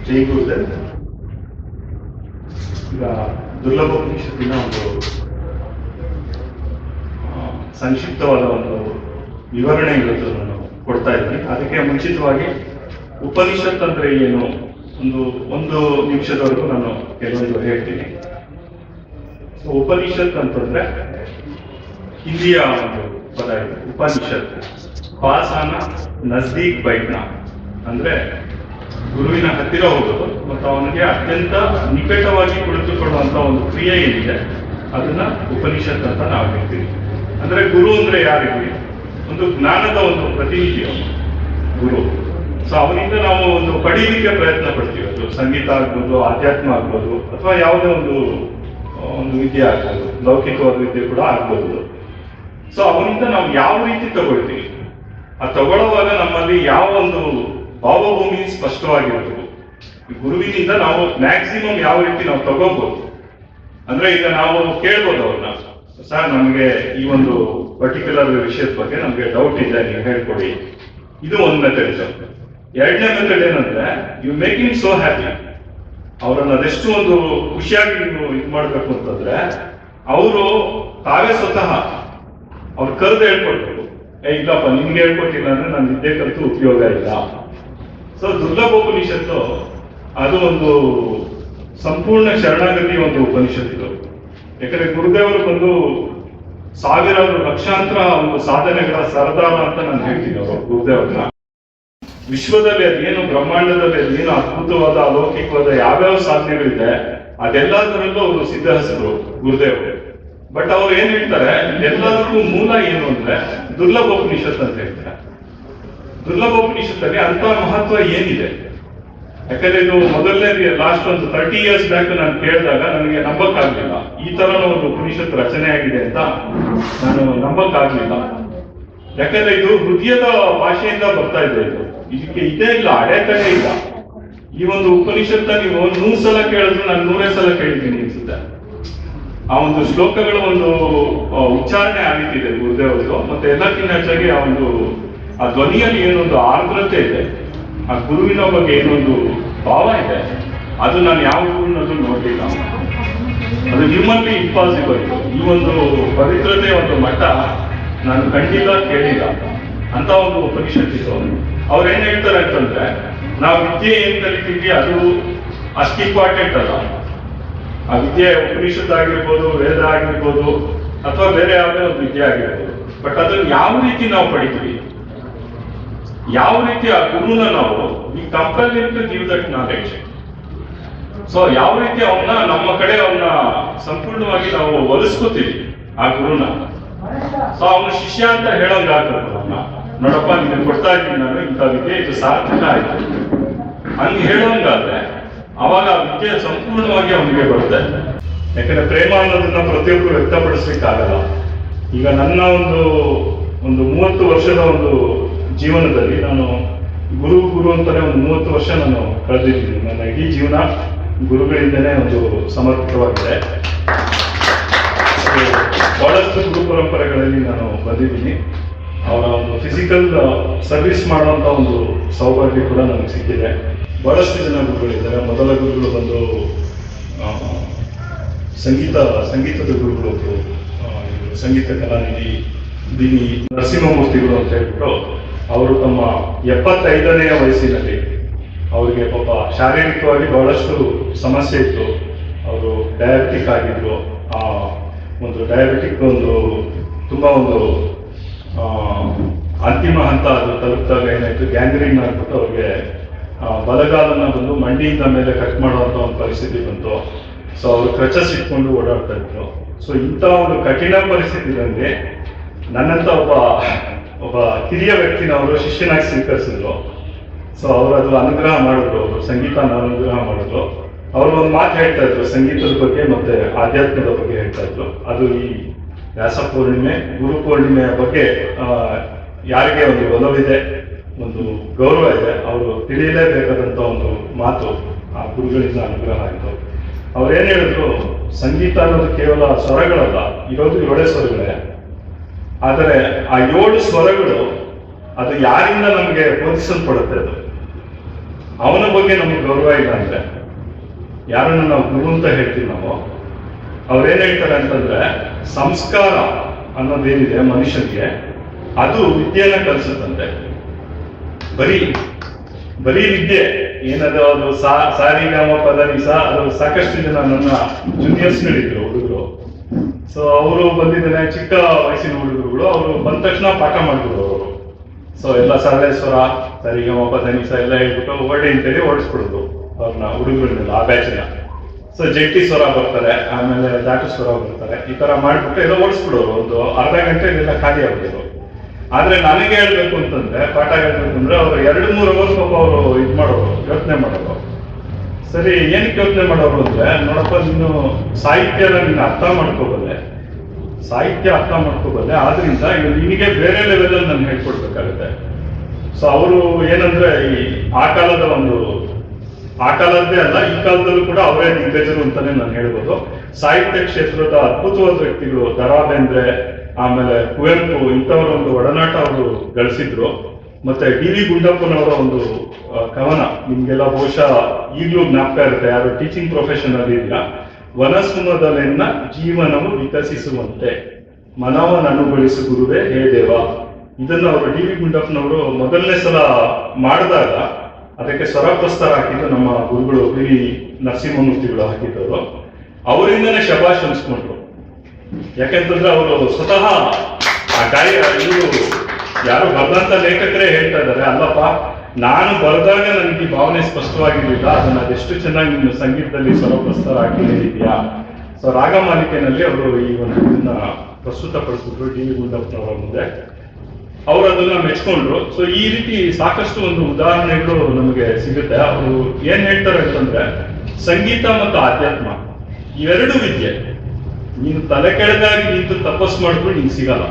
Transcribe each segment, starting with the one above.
ಜೈ ಗುರುದೇವ್. ಈಗ ದುರ್ಲಭೋಪನಿಷತ್ತಿನ ಒಂದು ಸಂಕ್ಷಿಪ್ತವಾದ ಒಂದು ವಿವರಣೆ ಇವತ್ತು ನಾನು ಕೊಡ್ತಾ ಇದ್ದೀನಿ. ಅದಕ್ಕೆ ಮುಂಚಿತವಾಗಿ ಉಪನಿಷತ್ ಅಂದ್ರೆ ಏನು ಒಂದು ನಿಮಿಷದವರೆಗೂ ನಾನು ಕೆಲವೊಂದು ಹೇಳ್ತೀನಿ. ಉಪನಿಷತ್ ಅಂತಂದ್ರೆ ಹಿಂದಿಯ ಒಂದು ಪದ ಇದೆ. ಉಪನಿಷತ್ ಪಾಸಾನ ನಜ್ದೀಕ್ ಬೈಟ್ನ ಅಂದ್ರೆ ಗುರುವಿನ ಹತ್ತಿರ ಹೋಗೋದು ಮತ್ತು ಅವನಿಗೆ ಅತ್ಯಂತ ನಿಕಟವಾಗಿ ಕುಳಿತುಕೊಳ್ಳುವಂತ ಒಂದು ಕ್ರಿಯೆ ಏನಿದೆ ಅದನ್ನ ಉಪನಿಷತ್ ಅಂತ ನಾವು ಹೇಳ್ತೀವಿ. ಅಂದ್ರೆ ಗುರು ಅಂದ್ರೆ ಯಾರಿಗೆ? ಒಂದು ಜ್ಞಾನದ ಒಂದು ಪ್ರತಿನಿಧಿ ಅವನು ಗುರು. ಸೊ ಅವನಿಂದ ನಾವು ಒಂದು ಪಡೀಲಿಕ್ಕೆ ಪ್ರಯತ್ನ ಪಡ್ತೀವಿ. ಅದು ಸಂಗೀತ ಆಗ್ಬೋದು, ಆಧ್ಯಾತ್ಮ ಆಗ್ಬೋದು, ಅಥವಾ ಯಾವುದೇ ಒಂದು ವಿದ್ಯೆ ಆಗ್ಬೋದು, ಲೌಕಿಕವಾದ ವಿದ್ಯೆ ಕೂಡ ಆಗ್ಬೋದು. ಸೊ ಅವನಿಂದ ನಾವು ಯಾವ ರೀತಿ ತಗೊಳ್ತೀವಿ, ಆ ತಗೊಳ್ಳುವಾಗ ನಮ್ಮಲ್ಲಿ ಯಾವ ಒಂದು ಭಾವಭೂಮಿ ಸ್ಪಷ್ಟವಾಗಿರಬೇಕು. ಗುರುವಿನಿಂದ ನಾವು ಮ್ಯಾಕ್ಸಿಮಮ್ ಯಾವ ರೀತಿ ನಾವು ತಗೋಬಹುದು ಅಂದ್ರೆ, ಈಗ ನಾವು ಕೇಳ್ಬೋದು ಅವ್ರನ್ನ, ಸರ್ ನಮಗೆ ಈ ಒಂದು ಪರ್ಟಿಕ್ಯುಲರ್ ವಿಷಯದ ಬಗ್ಗೆ ನಮ್ಗೆ ಡೌಟ್ ಇದೆ, ನೀವು ಹೇಳ್ಕೊಡಿ. ಇದು ಒಂದು ಮೆಥಡ್. ಎರಡನೇ ಮೆಥಡ್ ಏನಂದ್ರೆ, you make him so happy. ಅವರನ್ನ ಅದೆಷ್ಟು ಒಂದು ಖುಷಿಯಾಗಿ ನೀವು ಇದು ಮಾಡ್ಬೇಕು ಅಂತಂದ್ರೆ, ಅವರು ತಾವೇ ಸ್ವತಃ ಅವ್ರು ಕರೆದು ಹೇಳ್ಕೊಡ್ಬೇಕು. ಇಲ್ಲಪ್ಪ ನಿಮ್ಗೆ ಹೇಳ್ಕೊಟ್ಟಿಲ್ಲ ಅಂದ್ರೆ ನಾನು ವಿದ್ಯೆ ಕಲಿತು ಉಪಯೋಗ ಇಲ್ಲ. ಸೊ ದುರ್ಲಭೋಪನಿಷತ್ತು ಅದು ಒಂದು ಸಂಪೂರ್ಣ ಶರಣಾಗತಿ ಒಂದು ಉಪನಿಷತ್ತು. ಯಾಕಂದ್ರೆ ಗುರುದೇವರು ಬಂದು ಸಾವಿರಾರು ಲಕ್ಷಾಂತರ ಒಂದು ಸಾಧನೆಗಳ ಸರದಾರ ಅಂತ ನಾನು ಹೇಳ್ತೀನಿ ಅವರು ಗುರುದೇವ್ರನ್ನ. ವಿಶ್ವದಲ್ಲಿ ಅದೇನು, ಬ್ರಹ್ಮಾಂಡದಲ್ಲಿ ಅದೇನು ಅದ್ಭುತವಾದ ಅಲೌಕಿಕವಾದ ಯಾವ್ಯಾವ ಸಾಧನೆಗಳಿದೆ ಅದೆಲ್ಲದರಲ್ಲೂ ಅವರು ಸಿದ್ಧ ಹೆಸರು ಗುರುದೇವರು. ಬಟ್ ಅವ್ರು ಏನ್ ಹೇಳ್ತಾರೆ, ಎಲ್ಲದಕ್ಕೂ ಮೂಲ ಏನು ಅಂದ್ರೆ ದುರ್ಲಭೋಪನಿಷತ್ ಅಂತ ಹೇಳ್ತಾರೆ. ದುರ್ಲಭೋಪನಿಷತ್ತಲ್ಲಿ ಅಂತ ಮಹತ್ವ ಏನಿದೆ? ಯಾಕಂದ್ರೆ ಇದು ಮೊದಲನೇ ಲಾಸ್ಟ್ ಒಂದು 30 years ಬ್ಯಾಕ್ ನಾನು ಕೇಳಿದಾಗ ನನಗೆ ನಂಬಕ್ಕಾಗ್ಲಿಲ್ಲ, ಈ ತರ ಒಂದು ಉಪನಿಷತ್ ರಚನೆ ಆಗಿದೆ ಅಂತ ನಾನು ನಂಬಕ್ಕಾಗ್ಲಿಲ್ಲ. ಯಾಕಂದ್ರೆ ಇದು ಹೃದಯದ ಭಾಷೆಯಿಂದ ಬರ್ತಾ ಇದೆ. ಇದಕ್ಕೆ ಇದೇ ಇಲ್ಲ, ಅಡೆತಡೆ ಇಲ್ಲ. ಈ ಒಂದು ಉಪನಿಷತ್ತ ನೀವು 100 ಸಲ ಕೇಳಿದ್ರು ನಾನು 100 ಸಲ ಕೇಳಿದ್ದೀನಿ ಅನ್ಸುತ್ತೆ. ಆ ಒಂದು ಶ್ಲೋಕಗಳ ಒಂದು ಉಚ್ಚಾರಣೆ ಆಗಿತ್ತಿದೆ ಗುರುದೇವರು. ಮತ್ತೆ ಎಲ್ಲಕ್ಕಿಂತ ಹೆಚ್ಚಾಗಿ ಆ ಧ್ವನಿಯಲ್ಲಿ ಏನೊಂದು ಆರ್ದ್ರತೆ ಇದೆ, ಆ ಗುರುವಿನ ಬಗ್ಗೆ ಏನೊಂದು ಭಾವ ಇದೆ, ಅದು ನಾನು ಯಾವ ಗುರುವಿನಲ್ಲೂ ನೋಡಲಿಲ್ಲ. ಅದು ಹ್ಯೂಮನ್ಲಿ ಇಂಪಾಸಿಬಲ್. ಈ ಒಂದು ಪವಿತ್ರತೆ ಒಂದು ಮಟ್ಟ ನಾನು ಕಂಡಿಲ್ಲ, ಕೇಳಿಲ್ಲ ಅಂತ ಒಂದು ಉಪನಿಷತ್ತಿತ್ತು. ಅವ್ರು ಏನ್ ಹೇಳ್ತಾರೆ ಅಂತಂದ್ರೆ, ನಾವು ವಿದ್ಯೆ ಏನ್ ಕಲಿತೀವಿ ಅದು ಅಷ್ಟು ಇಂಪಾರ್ಟೆಂಟ್ ಅಲ್ಲ. ಆ ವಿದ್ಯೆ ಉಪನಿಷತ್ ಆಗಿರ್ಬೋದು, ವೇದ ಆಗಿರ್ಬೋದು, ಅಥವಾ ಬೇರೆ ಯಾವುದೇ ಒಂದು ವಿದ್ಯೆ ಆಗಿರ್ಬೋದು. ಬಟ್ ಅದನ್ನು ಯಾವ ರೀತಿ ನಾವು ಪಡಿತೀವಿ, ಯಾವ ರೀತಿ ಆ ಗುರುನ ನಾವು compulsory give that knowledge. So ಯಾವ ರೀತಿ ಅವನ್ನ ನಮ್ಮ ಕಡೆ ಅವನ್ನ ಸಂಪೂರ್ಣವಾಗಿ ನಾವು ಒಲಿಸ್ಕೋತೀವಿ ಆ ಗುರುನ. ಸೊ ಅವನ ಶಿಷ್ಯ ಅಂತ ಹೇಳೋಂಗಾಗ್ತದೆ. ಅವನ್ನ ನೋಡಪ್ಪ ನಿಮಗೆ ಕೊಡ್ತಾ ಇದ್ದೀನಿ ನಾನು ಇಂಥ ವಿದ್ಯೆ, ಇದು ಸಾರ್ಥಕ ಆಯ್ತು ಹಂಗೆ ಹೇಳೋಂಗಾದ್ರೆ ಅವಾಗ ಆ ವಿದ್ಯೆ ಸಂಪೂರ್ಣವಾಗಿ ಅವನಿಗೆ ಬರುತ್ತೆ. ಯಾಕಂದ್ರೆ ಪ್ರೇಮ ಅನ್ನೋದನ್ನ ಪ್ರತಿಯೊಬ್ಬರು ವ್ಯಕ್ತಪಡಿಸ್ಲಿಕ್ಕಾಗಲ್ಲ. ಈಗ ನನ್ನ ಒಂದು 30 ವರ್ಷದ ಒಂದು ಜೀವನದಲ್ಲಿ ನಾನು ಗುರು ಅಂತಾನೆ ಒಂದು 30 ವರ್ಷ ನಾನು ಕಳೆದಿದ್ದೀನಿ. ನನ್ನ ಇಡೀ ಜೀವನ ಗುರುಗಳಿಂದನೇ ಒಂದು ಸಮರ್ಪಿತವಾಗಿದೆ. ಬಹಳಷ್ಟು ಗುರು ಪರಂಪರೆಗಳಲ್ಲಿ ನಾನು ಬಂದಿದ್ದೀನಿ. ಅವರ ಒಂದು ಫಿಸಿಕಲ್ ಸರ್ವಿಸ್ ಮಾಡುವಂತ ಒಂದು ಸೌಭಾಗ್ಯ ಕೂಡ ನನಗೆ ಸಿಕ್ಕಿದೆ. ಬಹಳಷ್ಟು ಜನ ಗುರುಗಳಿದ್ದಾರೆ. ಮೊದಲ ಗುರುಗಳು ಬಂದು ಸಂಗೀತದ ಗುರುಗಳು, ಸಂಗೀತ ಕಲಾನಿಧಿ ಬಿನಿ ನರಸಿಂಹಮೂರ್ತಿಗಳು ಅಂತ ಹೇಳ್ಬಿಟ್ಟು, ಅವರು ತಮ್ಮ 75ನೇ ವಯಸ್ಸಿನಲ್ಲಿ ಅವರಿಗೆ ಪಾಪ ಶಾರೀರಿಕವಾಗಿ ಬಹಳಷ್ಟು ಸಮಸ್ಯೆ ಇತ್ತು. ಅವರು ಡಯಾಬಿಟಿಕ್ ಆಗಿದ್ರು. ಒಂದು ಡಯಾಬಿಟಿಕ್ ತುಂಬಾ ಅಂತಿಮ ಹಂತ ಅದು ತಲುಪಿದಾಗ ಏನಾಯ್ತು, ಗ್ಯಾಂಗ್ರೀನ್ ಆಗ್ಬಿಟ್ಟು ಅವ್ರಿಗೆ ಬಲಗಾಲನ್ನ ಬಂದು ಮಂಡಿಯಿಂದ ಮೇಲೆ ಕಟ್ ಮಾಡುವಂತ ಒಂದು ಪರಿಸ್ಥಿತಿ ಬಂತು. ಸೊ ಅವರು ಕ್ರಚಸ್ ಇಟ್ಕೊಂಡು ಓಡಾಡ್ತಾ ಇದ್ರು. ಸೊ ಇಂಥ ಒಂದು ಕಠಿಣ ಪರಿಸ್ಥಿತಿಯಲ್ಲಿ ನನ್ನಂತ ಒಬ್ಬ ಹಿರಿಯ ವ್ಯಕ್ತಿನ ಅವರು ಶಿಷ್ಯನಾಗಿ ಸ್ವೀಕರಿಸಿದ್ರು. ಸೊ ಅವರು ಅದು ಅನುಗ್ರಹ ಮಾಡಿದ್ರು, ಅವರು ಸಂಗೀತನ ಅನುಗ್ರಹ ಮಾಡಿದ್ರು. ಅವರು ಒಂದು ಮಾತು ಹೇಳ್ತಾ ಇದ್ರು ಸಂಗೀತದ ಬಗ್ಗೆ ಮತ್ತೆ ಆಧ್ಯಾತ್ಮದ ಬಗ್ಗೆ ಹೇಳ್ತಾ ಇದ್ರು. ಅದು ಈ ವ್ಯಾಸ ಪೂರ್ಣಿಮೆ, ಗುರು ಪೂರ್ಣಿಮೆಯ ಬಗ್ಗೆ ಯಾರಿಗೆ ಒಂದು ಒಲವಿದೆ, ಒಂದು ಗೌರವ ಇದೆ, ಅವರು ತಿಳಿಯಲೇಬೇಕಾದಂತ ಒಂದು ಮಾತು ಆ ಗುರುಗಳಿಂದ ಅನುಗ್ರಹ ಆಯಿತು. ಅವ್ರೇನ್ ಹೇಳಿದ್ರು, ಸಂಗೀತ ಅನ್ನೋದು ಕೇವಲ ಸ್ವರಗಳಲ್ಲ, ಇರೋದು 7 ಸ್ವರಗಳೇ. ಆದರೆ ಆ 7 ಸ್ವರಗಳು ಅದು ಯಾರಿಂದ ನಮಗೆ ಬೋಧಿಸಲ್ಪಡುತ್ತೆ, ಅವನ ಬಗ್ಗೆ ನಮಗೆ ಗೌರವ ಇಲ್ಲ ಅಂದ್ರೆ ಯಾರನ್ನು ನಾವು ಗುರು ಅಂತ ಹೇಳ್ತೀವಿ ನಾವು, ಅವ್ರೇನ್ ಹೇಳ್ತಾರೆ ಅಂತಂದ್ರೆ ಸಂಸ್ಕಾರ ಅನ್ನೋದೇನಿದೆ ಮನುಷ್ಯನಿಗೆ ಅದು ವಿದ್ಯೆಯನ್ನ ಕಲಿಸುತ್ತಂತೆ. ಬರೀ ವಿದ್ಯೆ ಏನದು ಅದು ಸಾರಿಗಾಮ ಪದನಿಸ ಅದು ಸಾಕಷ್ಟು ಜನ ನನ್ನ ಜೂನಿಯರ್ಸ್ಗಳಿದ್ರು ಹುಡುಗರು. ಸೊ ಅವರು ಬಂದಿದ್ದೇನೆ ಚಿಕ್ಕ ವಯಸ್ಸಿನ ಹುಡುಗರುಗಳು, ಅವರು ಬಂದ ತಕ್ಷಣ ಪಾಠ ಮಾಡಿದ್ರು ಅವರು. ಸೊ ಎಲ್ಲ ಸರಳೇಶ್ವರ ಸರಿಗಮ ಪದನಿಸ ಎಲ್ಲ ಹೇಳ್ಬಿಟ್ಟು ಹೊರಡಿ ಅಂತೇಳಿ ಓಡಿಸ್ಬಿಡುದು ಅವ್ರನ್ನ ಹುಡುಗರನ್ನೆಲ್ಲ ಆ ಬ್ಯಾಚಿನ. ಸೊ ಜಟ್ಟಿ ಸ್ವರ ಬರ್ತಾರೆ, ಆಮೇಲೆ ದಾಟು ಸ್ವರ ಬರ್ತಾರೆ, ಈ ತರ ಮಾಡ್ಬಿಟ್ಟು ಎಲ್ಲ ಓಡಿಸ್ಬಿಡೋರು. ಒಂದು ಅರ್ಧ ಗಂಟೆ ಇದೆಲ್ಲ ಖಾಲಿ ಆಗ್ಬೋದು. ಆದ್ರೆ ನನಗೆ ಹೇಳ್ಬೇಕು ಅಂತಂದ್ರೆ, ಪಾಠ ಹೇಳ್ಬೇಕು ಅಂದ್ರೆ ಅವ್ರು 2-3 ಅವರ್ಸ್ ಪಾಪ ಅವರು ಇದು ಮಾಡೋರು, ಯೋಚನೆ ಮಾಡೋರು. ಸರಿ ಏನಕ್ಕೆ ಯೋಚನೆ ಮಾಡೋರು ಅಂದ್ರೆ, ನೋಡಪ್ಪ ನೀನು ಸಾಹಿತ್ಯನ ನೀನು ಅರ್ಥ ಮಾಡ್ಕೋಬಲ್ಲೆ, ಆದ್ರಿಂದ ನಿನಗೆ ಬೇರೆ ಲೆವೆಲ್ ಅಲ್ಲಿ ನಾನು ಹೇಳ್ಕೊಡ್ಬೇಕಾಗುತ್ತೆ. ಸೊ ಅವರು ಏನಂದ್ರೆ ಆ ಕಾಲದ್ದೇ ಅಲ್ಲ, ಈ ಕಾಲದಲ್ಲೂ ಕೂಡ ಅವರೇ ದಿಗ್ಗಜರು ಅಂತಾನೆ ನಾನು ಹೇಳ್ಬೋದು. ಸಾಹಿತ್ಯ ಕ್ಷೇತ್ರದ ಅದ್ಭುತವಾದ ವ್ಯಕ್ತಿಗಳು ದ.ರಾ ಬೇಂದ್ರೆ, ಆಮೇಲೆ ಕುವೆಂಪು, ಇಂಥವರ ಒಂದು ಒಡನಾಟ ಅವರು ಗಳಿಸಿದ್ರು. ಮತ್ತೆ ಡಿ.ವಿ. ಗುಂಡಪ್ಪನವರ ಒಂದು ಕವನ ನಿಮ್ಗೆಲ್ಲ ಬಹುಶಃ ಈಗಲೂ ಜ್ಞಾಪಕ ಇರುತ್ತೆ, ಯಾರು ಟೀಚಿಂಗ್ ಪ್ರೊಫೆಷನ್ ಅಲ್ಲಿ ಇದೆಯಾ, ವನಸುಮದಲೆನ್ನ ಜೀವನವು ವಿಕಸಿಸುವಂತೆ ಮನವನ್ನನುಗೊಳಿಸು ಗುರುವೇ ಹೇ ದೇವ. ಇದನ್ನ ಅವರು ಡಿ.ವಿ. ಗುಂಡಪ್ಪನವರು ಮೊದಲನೇ ಸಲ ಮಾಡಿದಾಗ ಅದಕ್ಕೆ ಸ್ವರ ಪ್ರಸ್ತಾರ ಹಾಕಿದ್ದು ನಮ್ಮ ಗುರುಗಳು ವಿ ನರಸಿಂಹಮೂರ್ತಿಗಳು ಹಾಕಿದ್ದವರು. ಅವರಿಂದನೇ ಶಬಾಷ್ ಅನ್ಸ್ಕೊಂಡ್ರು. ಯಾಕೆಂತಂದ್ರೆ ಅವರು ಸ್ವತಃ ಆ ಇವರು ಯಾರು ಬರೆದಂತ ಲೇಖಕರೇ ಹೇಳ್ತಾ ಇದ್ದಾರೆ, ಅಲ್ಲಪ್ಪ ನಾನು ಬರೆದಾಗ ನನಗೆ ಈ ಭಾವನೆ ಸ್ಪಷ್ಟವಾಗಿರ್ಲಿಲ್ಲ, ಅದನ್ನ ಅದೆಷ್ಟು ಚೆನ್ನಾಗಿ ನೀನು ಸಂಗೀತದಲ್ಲಿ ಸ್ವರ ಪ್ರಸ್ತಾರ ಹಾಕಿ ಹೇಳಿದ್ಯಾ. ಸೊ ರಾಗ ಮಾಲಿಕೆನಲ್ಲಿ ಅವರು ಈ ಒಂದು ಇದನ್ನ ಪ್ರಸ್ತುತಪಡಿಸಿದ್ರು ಡಿ.ವಿ. ಗುಂಡಪ್ಪನವರ ಮುಂದೆ. ಅವರು ಅದನ್ನ ಮೆಚ್ಕೊಂಡ್ರು. ಸೊ ಈ ರೀತಿ ಸಾಕಷ್ಟು ಒಂದು ಉದಾಹರಣೆಗಳು ನಮಗೆ ಸಿಗುತ್ತೆ. ಅವರು ಏನ್ ಹೇಳ್ತಾರೆ ಅಂತಂದ್ರೆ, ಸಂಗೀತ ಮತ್ತು ಆಧ್ಯಾತ್ಮ ಇವೆರಡು ವಿದ್ಯೆ. ನೀನು ತಲೆ ಕೆಳಗಾಗಿ ನಿಂತು ತಪಸ್ ಮಾಡಿದ್ರು ನಿಂಗೆ ಸಿಗಲ್ಲ,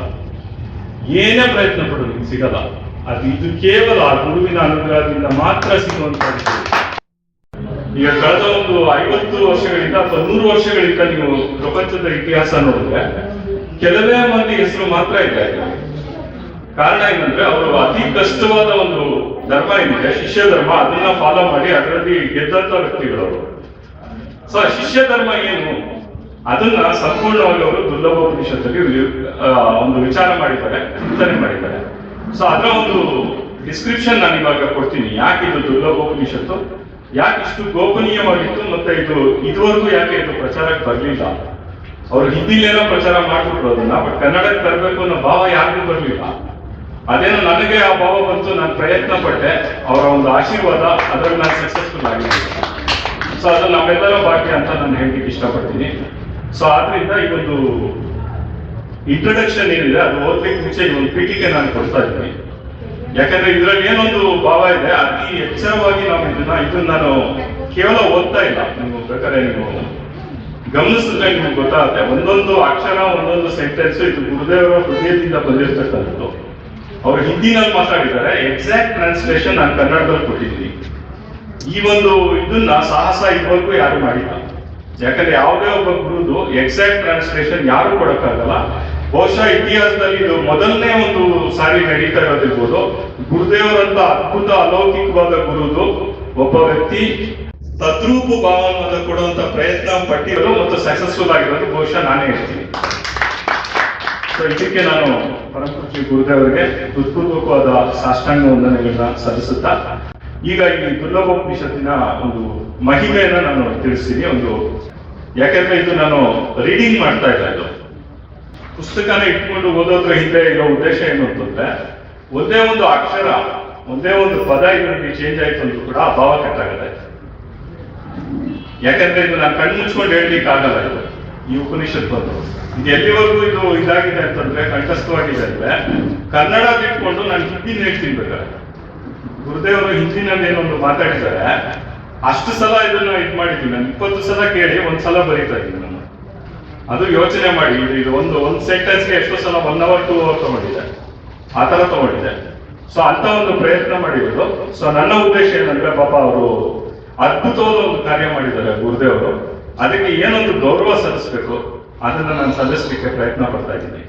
ಏನೇ ಪ್ರಯತ್ನ ಪಡು ನಿಂಗೆ ಸಿಗಲ್ಲ. ಇದು ಕೇವಲ ಗುರುವಿನ ಅನುಗ್ರಹದಿಂದ ಮಾತ್ರ ಸಿಗುವಂತದ್ದು. ಈಗ ಕಳೆದ ಒಂದು 50 ವರ್ಷಗಳಿಂದ ಅಥವಾ 100 ವರ್ಷಗಳಿಂದ ನೀವು ಪ್ರಪಂಚದ ಇತಿಹಾಸ ನೋಡಿದ್ರೆ ಕೆಲವೇ ಮಂದಿ ಹೆಸರು ಮಾತ್ರ ಇದೆ. ಕಾರಣ ಏನಂದ್ರೆ, ಅವರು ಅತಿ ಕಷ್ಟವಾದ ಒಂದು ಧರ್ಮ ಏನಿದೆ ಶಿಷ್ಯ ಧರ್ಮ, ಅದನ್ನ ಫಾಲೋ ಮಾಡಿ ಅದರಲ್ಲಿ ಗೆದ್ದಂತ ವ್ಯಕ್ತಿಗಳವರು. ಸೊ ಶಿಷ್ಯ ಧರ್ಮ ಏನು ಅದನ್ನ ಸಂಪೂರ್ಣವಾಗಿ ಅವರು ದುರ್ಲಭೋಪನಿಷತ್ತಲ್ಲಿ ಒಂದು ವಿಚಾರ ಮಾಡಿದ್ದಾರೆ, ಚಿಂತನೆ ಮಾಡಿದ್ದಾರೆ. ಸೊ ಅದರ ಒಂದು ಡಿಸ್ಕ್ರಿಪ್ಷನ್ ನಾನು ಇವಾಗ ಕೊಡ್ತೀನಿ. ಯಾಕೆ ಇದು ದುರ್ಲಭೋಪನಿಷತ್ತು, ಯಾಕೆ ಇಷ್ಟು ಗೋಪನೀಯವಾಗಿತ್ತು, ಮತ್ತೆ ಇದು ಇದುವರೆಗೂ ಯಾಕೆ ಇದು ಪ್ರಚಾರಕ್ಕೆ ಬರಲಿಲ್ಲ. ಅವ್ರು ಹಿಂದಿಲೇನೋ ಪ್ರಚಾರ ಮಾಡ್ಬಿಟ್ರು ಅದನ್ನ, ಬಟ್ ಕನ್ನಡಕ್ಕೆ ತರಬೇಕು ಅನ್ನೋ ಭಾವ ಯಾರಿಗೂ ಬರಲಿಲ್ಲ. ಅದೇನೋ ನನಗೆ ಆ ಭಾವ ಬಂತು, ನಾನು ಪ್ರಯತ್ನ ಪಟ್ಟೆ, ಅವರ ಒಂದು ಆಶೀರ್ವಾದ, ಅದರಲ್ಲಿ ನಾನು ಸಕ್ಸಸ್ಫುಲ್ ಆಗಿದ್ದೀನಿ. ಸೊ ಅದು ನಮ್ಮೆಲ್ಲರ ಭಾಗ್ಯ ಅಂತ ನಾನು ಹೇಳಲಿಕ್ಕೆ ಇಷ್ಟಪಡ್ತೀನಿ. ಸೊ ಆದ್ರಿಂದ ಈ ಒಂದು ಇಂಟ್ರೊಡಕ್ಷನ್ ಏನಿದೆ ಅದು ಓದ್ಲಿಕ್ಕೆ ಮುಂಚೆ ಈ ಒಂದು ಪೀಠಿಕೆ ನಾನು ಕೊಡ್ತಾ ಇದ್ದೀನಿ. ಯಾಕಂದ್ರೆ ಇದ್ರಲ್ಲಿ ಏನೊಂದು ಭಾವ ಇದೆ, ಅತಿ ಎಚ್ಚರವಾಗಿ ನಾವು ಇದನ್ನ ನಾನು ಕೇವಲ ಓದ್ತಾ ಇಲ್ಲ, ನೀವು ಬೇಕಾದ್ರೆ ನೀವು ಗಮನಿಸಿದ್ರೆ ನಿಮ್ಗೆ ಗೊತ್ತಾಗುತ್ತೆ. ಒಂದೊಂದು ಅಕ್ಷರ, ಒಂದೊಂದು ಸೆಂಟೆನ್ಸ್ ಇದು ಗುರುದೇವರ ಹೃದಯದಿಂದ ಬಂದಿರತಕ್ಕಂಥದ್ದು. ಅವರು ಹಿಂದಿನಲ್ಲಿ ಮಾತಾಡಿದ್ದಾರೆ, ಎಕ್ಸಾಕ್ಟ್ ಟ್ರಾನ್ಸ್ಲೇಷನ್ ನಾನು ಕನ್ನಡದಲ್ಲಿ ಕೊಟ್ಟಿದ್ದೀನಿ. ಈ ಒಂದು ಇದನ್ನ ಸಾಹಸ ಇದುವರೆಗೂ ಯಾರು ಮಾಡಿಲ್ಲ. ಯಾಕಂದ್ರೆ ಯಾವುದೇ ಒಬ್ಬ ಗುರುದು ಎಕ್ಸಾಕ್ಟ್ ಟ್ರಾನ್ಸ್ಲೇಷನ್ ಯಾರು ಕೊಡಕ್ಕಾಗಲ್ಲ. ಬಹುಶಃ ಇತಿಹಾಸದಲ್ಲಿ ಇದು ಮೊದಲನೇ ಒಂದು ಸಾರಿ ನಡೀತಾ ಇರೋದಿರ್ಬೋದು. ಗುರುದೇವರಂತ ಅದ್ಭುತ ಅಲೌಕಿಕವಾದ ಗುರುದು ಒಬ್ಬ ವ್ಯಕ್ತಿ ತದ್ರೂಪ ಭಾವವನ್ನು ಕೊಡುವಂತ ಪ್ರಯತ್ನ ಪಟ್ಟಿರೋದು ಮತ್ತು ಸಕ್ಸಸ್ಫುಲ್ ಆಗಿರೋದು ಬಹುಶಃ ನಾನೇ ಹೇಳ್ತೀನಿ. ಸೊ ಇದಕ್ಕೆ ನಾನು ಪರಮಪೂಜ್ಯ ಗುರುದೇವರಿಗೆ ಹೃತ್ಪೂರ್ವಕವಾದ ಸಾಷ್ಟಾಂಗ ವಂದನೆಗಳನ್ನ ಸಲ್ಲಿಸುತ್ತಾ, ಈಗ ಈ ದುರ್ಲಭೋಪನಿಷತ್ತಿನ ಒಂದು ಮಹಿಮೆಯನ್ನ ನಾನು ತಿಳಿಸ್ತೀನಿ. ಯಾಕೆಂದ್ರೆ ಇದು ನಾನು ರೀಡಿಂಗ್ ಮಾಡ್ತಾ ಇಲ್ಲ, ಇದು ಪುಸ್ತಕನ ಇಟ್ಕೊಂಡು ಓದೋದ್ರ ಹಿಂದೆ ಇರೋ ಉದ್ದೇಶ ಏನು ಅಂತಂದ್ರೆ, ಒಂದೇ ಒಂದು ಅಕ್ಷರ, ಒಂದೇ ಒಂದು ಪದ ಇದರಲ್ಲಿ ಚೇಂಜ್ ಆಯ್ತು ಅಂದ್ರೂ ಕೂಡ ಆ ಭಾವ ಕಟ್ಟಾಗತ್ತೆ. ಯಾಕಂದ್ರೆ ಇದು ನಾನು ಕಣ್ಣು ಮುಚ್ಕೊಂಡು ಹೇಳ್ಲಿಕ್ಕೆ ಆಗಲ್ಲ. ಇದು ಈ ಉಪನಿಷತ್ ಬಂದು ಇದು ಎಲ್ಲಿವರೆಗೂ ಇದು ಇದಾಗಿದೆ ಅಂತಂದ್ರೆ, ಕಂಠಸ್ಥವಾಗಿದೆ ಅಂದ್ರೆ, ಕನ್ನಡ ಬಿಟ್ಕೊಂಡು ನಾನು ಹಿಂದಿನ ಹೇಳ್ತೀನಿ ಬೇಕಾದ್ರೆ. ಗುರುದೇವರು ಹಿಂದಿನಲ್ಲಿ ಏನೊಂದು ಮಾತಾಡಿದ್ದಾರೆ, ಅಷ್ಟು ಸಲ ಇದನ್ನ ಇದು ಮಾಡಿದ್ದೀನಿ ನಾನು, 20 ಸಲ ಕೇಳಿ ಒಂದ್ಸಲ ಬರೀತಾ ಇದ್ದೀನಿ ನಾನು. ಅದು ಯೋಚನೆ ಮಾಡಿ, ಇದು ಒಂದು ಸೆಂಟೆನ್ಸ್ಗೆ ಎಷ್ಟೋ ಸಲ 1 hour 2 hour ತಗೊಂಡಿದೆ, ಆ ತರ ತಗೊಂಡಿದೆ. ಸೊ ಅಂತ ಒಂದು ಪ್ರಯತ್ನ ಮಾಡಿರೋದು. ಸೊ ನನ್ನ ಉದ್ದೇಶ ಏನಂದ್ರೆ, ಪಾಪ ಅವರು ಅದ್ಭುತವಾದ ಒಂದು ಕಾರ್ಯ ಮಾಡಿದ್ದಾರೆ ಗುರುದೇವರು, ಅದಕ್ಕೆ ಏನೊಂದು ಗೌರವ ಸಲ್ಲಿಸ್ಬೇಕು ಅದನ್ನ ನಾನು ಸಲ್ಲಿಸಲಿಕ್ಕೆ ಪ್ರಯತ್ನ ಪಡ್ತಾ ಇದ್ದೀನಿ.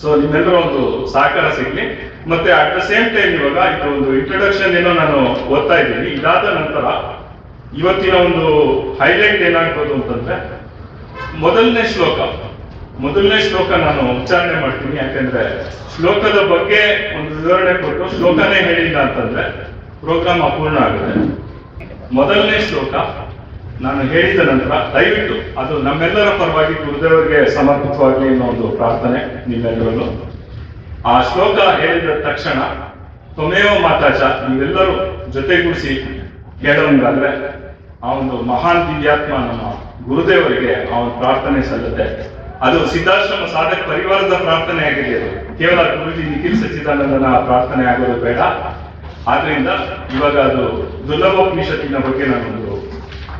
ಸೊ ನಿಮ್ಮೆಲ್ಲರ ಒಂದು ಸಹಕಾರ ಸಿಗ್ಲಿ. ಮತ್ತೆ ಅಟ್ ದ ಸೇಮ್ ಟೈಮ್ ಇವಾಗ ಇದು ಒಂದು ಇಂಟ್ರೊಡಕ್ಷನ್ ಏನೋ ನಾನು ಓದ್ತಾ ಇದ್ದೀನಿ. ಇದಾದ ನಂತರ ಇವತ್ತಿನ ಒಂದು ಹೈಲೈಟ್ ಏನಾಗ್ಬೋದು ಅಂತಂದ್ರೆ ಮೊದಲನೇ ಶ್ಲೋಕ ನಾನು ಉಚ್ಚಾರಣೆ ಮಾಡ್ತೀನಿ. ಯಾಕಂದ್ರೆ ಶ್ಲೋಕದ ಬಗ್ಗೆ ಒಂದು ವಿವರಣೆ ಕೊಟ್ಟು ಶ್ಲೋಕನೇ ಹೇಳಿಲ್ಲ ಅಂತಂದ್ರೆ ಪ್ರೋಗ್ರಾಮ್ ಅಪೂರ್ಣ ಆಗುತ್ತೆ. ಮೊದಲನೇ ಶ್ಲೋಕ ನಾನು ಹೇಳಿದ ನಂತರ ದಯವಿಟ್ಟು ಅದು ನಮ್ಮೆಲ್ಲರ ಪರವಾಗಿ ಗುರುದೇವರಿಗೆ ಸಮರ್ಪಿತವಾಗಲಿ ಅನ್ನೋ ಒಂದು ಪ್ರಾರ್ಥನೆ ನಿಮ್ಮೆಲ್ಲರಲ್ಲೂ. ಆ ಶ್ಲೋಕ ಹೇಳಿದ ತಕ್ಷಣ ತ್ವಮೇವ ಮಾತಾಚ ನೀವೆಲ್ಲರೂ ಜೊತೆಗೂಡಿಸಿ ಕೇಳೋಂಗಾದ್ರೆ ಆ ಒಂದು ಮಹಾನ್ ದಿವ್ಯಾತ್ಮ ನಮ್ಮ ಗುರುದೇವರಿಗೆ ಆ ಒಂದು ಪ್ರಾರ್ಥನೆ ಸಲ್ಲುತ್ತೆ. ಅದು ಸಿದ್ಧಾಶ್ರಮ ಸಾಧಕ ಪರಿವಾರದ ಪ್ರಾರ್ಥನೆ ಆಗಿದೆ. ಅದು ಕೇವಲ ಗುರುಜಿ ನಿಖಿಲ್ ಸಚ್ಚಿದಾನಂದನ ಪ್ರಾರ್ಥನೆ ಆಗೋದು ಬೇಡ. ಆದ್ರಿಂದ ಇವಾಗ ಅದು ದುರ್ಲಭೋಪನಿಷತ್ತಿನ ಬಗ್ಗೆ ನಾನೊಂದು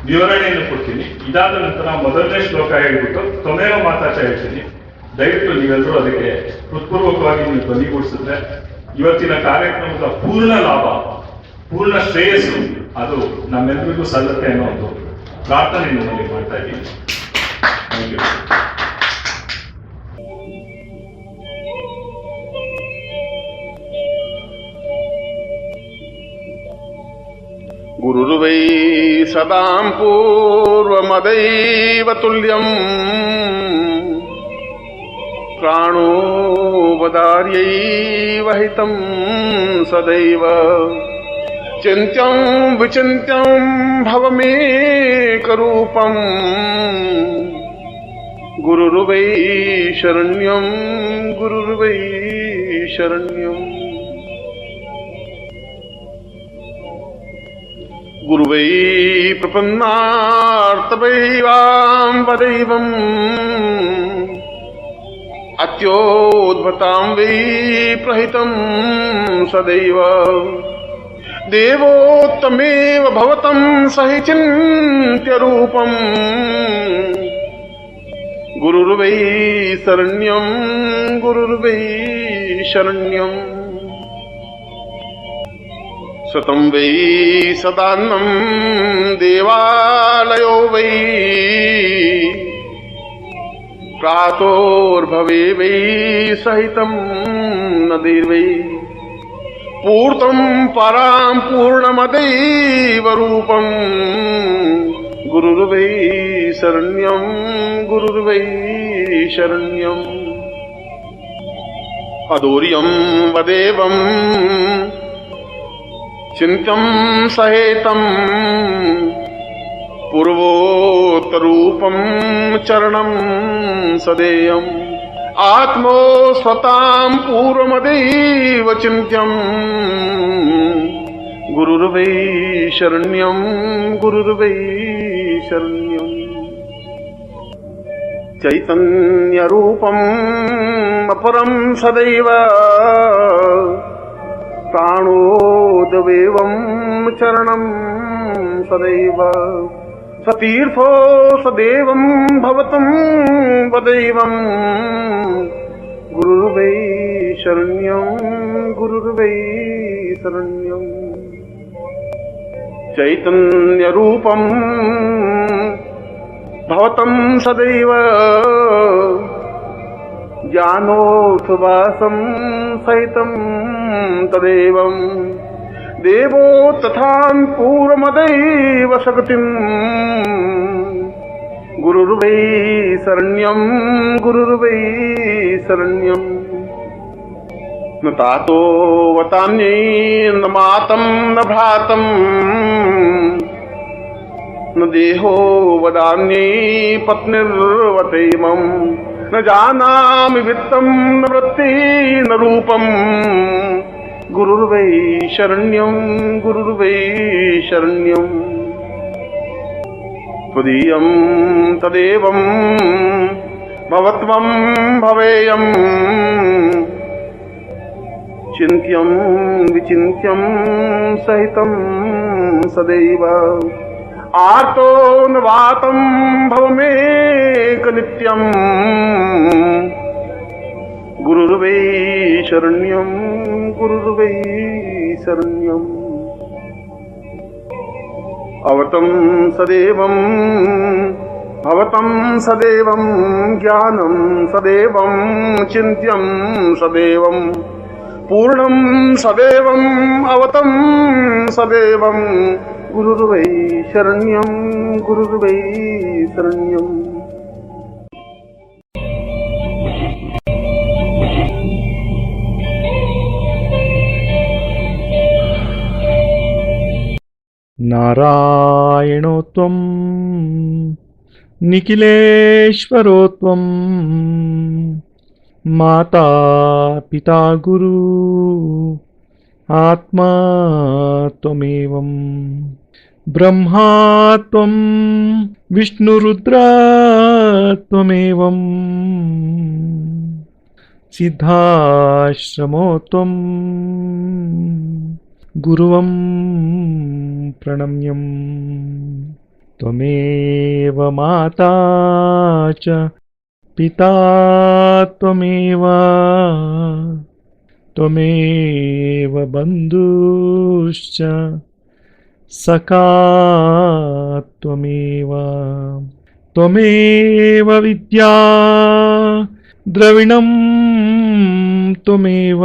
ವಿವರಣೆಯನ್ನು ಕೊಡ್ತೀನಿ. ಇದಾದ ನಂತರ ಮೊದಲನೇ ಶ್ಲೋಕ ಹೇಳ್ಬಿಟ್ಟು ತ್ವಮೇವ ಮಾತಾಚ ಹೇಳ್ತೀನಿ. ದಯವಿಟ್ಟು ನೀವೆಲ್ಲರೂ ಅದಕ್ಕೆ ಹೃತ್ಪೂರ್ವಕವಾಗಿ ನೀವು ಧ್ವನಿಗೂಡಿಸಿದ್ರೆ ಇವತ್ತಿನ ಕಾರ್ಯಕ್ರಮದ ಪೂರ್ಣ ಲಾಭ, ಪೂರ್ಣ ಶ್ರೇಯಸ್ಸು ಅದು ನಮ್ಮೆಲ್ಲರಿಗೂ ಸಲ್ಲತ್ತೆ ಅನ್ನೋ ಒಂದು ಪ್ರಾರ್ಥನೆ ನಿಮ್ಮಲ್ಲಿ ಮಾಡ್ತಾ ಇದ್ದೀನಿ. Thank you. ಗುರುರ್ವೈ ಸದಾಂ ಪೂರ್ವಮದೈವ ತುಲ್ಯಂ ಪ್ರಾಣೋ ವದಾರ್ಯೈವ ಹಿತಂ ಸದೈವ ಚಿಂತ್ಯಂ ವಿಚಿಂತ್ಯಂ ಭವಮೇಕರೂಪಂ ಗುರುರ್ವೈ ಶರಣ್ಯಂ ಗುರುರ್ವೈ ಶರಣ್ಯಂ ಗುರುವೈ ಪ್ರಪನ್ನಾರ್ತವೈವಾಂ ವದೈವಂ ಅತ್ಯೋದ್ಭತಾಂ ವೈ ಪ್ರಹಿತಂ ಸದೈವ ದೇವೋತ್ತಮೇವ ಭವತಂ ಸಹಿ ಚಿಂತ್ಯ ರೂಪಂ ಗುರುರ್ವೈ ಶರಣ್ಯಂ ಗುರುರ್ವೈ ಶರಣ್ಯಂ ಸತಂ ವೈ ಸದಾನ್ನಂ ದೇವಾಲಯೋ ವೈ ಪ್ರಾತೋರ್ಭವೆ ವೈ ಸಹಿತಂ ನದಿರ್ವೈ ಪೂರ್ಣಂ ಪರಾಂ ಪೂರ್ಣಮದೈವ ರೂಪಂ ಗುರುರ್ವೈ ಶರಣ್ಯಂ ಗುರುರ್ವೈ ಶರಣ್ಯಂ ಅದೂರ್ಯಂ ವದೇವಂ ಚಿಂತ್ಯಂ ಸಹೇತಂ ಪೂರ್ವೋತ್ತರೂಪಂ ಚರಣಂ ಸದೇಯಂ ಆತ್ಮೋ ಸ್ವತಾಂ ಪೂರ್ವಮದೈವ ಚಿಂತ್ಯಂ ಗುರುರ್ವೈ ಶರಣ್ಯಂ ಗುರುರ್ವೈ ಶರಣ್ಯಂ ಚೈತನ್ಯರೂಪಂ ಅಪರಂ ಸದೈವ ಪ್ರಾಣೋದವೇವಂ ಚರಣಂ ಸದೈವ ಸತೀರ್ಥೋ ಸದೇವಂ ಭವತಂ ವದೈವಂ ಗುರುರ್ವೈ ಶರಣ್ಯಂ ಗುರುರ್ವೈ ಶರಣ್ಯಂ ಚೈತನ್ಯರೂಪಂ ಭವತಂ ಸದೈವ ಜ್ಞಾನೋತ್ವಾಸಂ ಸಹಿತಂ ತದೇವಂ ದೇವೋ ತಥಾನ್ ಪೂರ್ವಮದೈವ ಶಕ್ತಿಂ ಗುರುರ್ವೈ ಶರಣ್ಯಂ ಗುರುರ್ವೈ ಶರಣ್ಯಂ ನ ತಾತೋ ವತಾನ್ಯೈ ನ ಮಾತಂ ನ ಭ್ರಾತಂ ನ ದೇಹೋ ವದಾನ್ಯೈ ಪತ್ನಿರ್ವತೈಮಂ ನ ಜಾನಾಮಿ ವಿತ್ತಂ ನ ವೃತ್ತಿ ನ ರೂಪಂ ಗುರುರ್ವೈ ಶರಣ್ಯಂ ಗುರುರ್ವೈ ಶರಣ್ಯಂ ತ್ವದೀಯಂ ತದೇವಂ ಭವತ್ವಂ ಭವೇಯಂ ಚಿಂತ್ಯಂ ವಿಚಿಂತ್ಯಂ ಸಹಿತಂ ಸದೈವ ಆರ್ತೋ ನ ವಾತಂ ಭವಮೇಕ ನಿತ್ಯಂ ಗುರುರ್ವೈ ಶರಣ್ಯಂ ಗುರುರ್ವೈ ಶರಣ್ಯಂ ಅವತಂ ಸದೇವಂ भवतं सदैवं ज्ञानं सदैवं चिन्त्यं सदैवं पूर्णं सदैवं अवतं सदैवं गुरुर्वै शरण्यं गुरुर्वै शरण्यम्। नारायणो त्वं निखिलेश्वरो त्वं माता पिता गुरु आत्मा त्वमेवं ब्रह्मा त्वं विष्णुरुद्रा त्वमेवं सिद्धाश्रमो त्वं गुरुवं प्रणम्यं त्वमेव माता च पिता त्वमेव त्वमेव बन्धुश्च सखा त्वमेव त्वमेव विद्या द्रविणं त्वमेव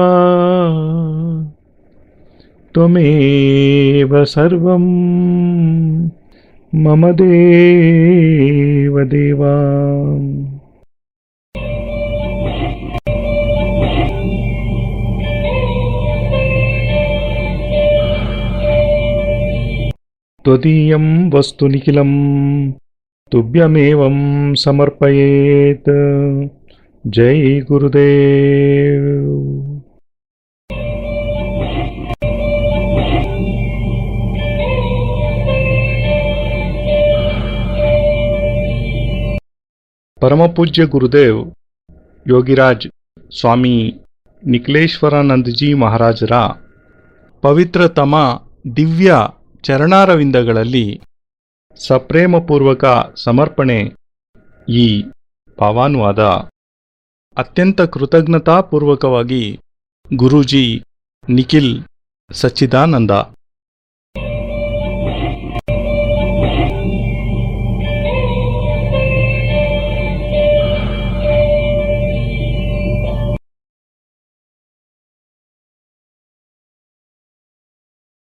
त्वमेव सर्वं मम देव देवा। त्वदीयं वस्तु निखिलं तुभ्यमेवं समर्पयेत्। जय गुरुदेव। ಪರಮಪೂಜ್ಯ ಗುರುದೇವ್ ಯೋಗಿರಾಜ್ ಸ್ವಾಮಿ ನಿಖಿಲೇಶ್ವರಾನಂದಜಿ ಮಹಾರಾಜರ ಪವಿತ್ರತಮ ದಿವ್ಯ ಚರಣಾರವಿಂದಗಳಲ್ಲಿ ಸಪ್ರೇಮಪೂರ್ವಕ ಸಮರ್ಪಣೆ ಈ ಭಾವಾನುವಾದ ಅತ್ಯಂತ ಕೃತಜ್ಞತಾಪೂರ್ವಕವಾಗಿ ಗುರೂಜಿ ನಿಖಿಲ್ ಸಚ್ಚಿದಾನಂದ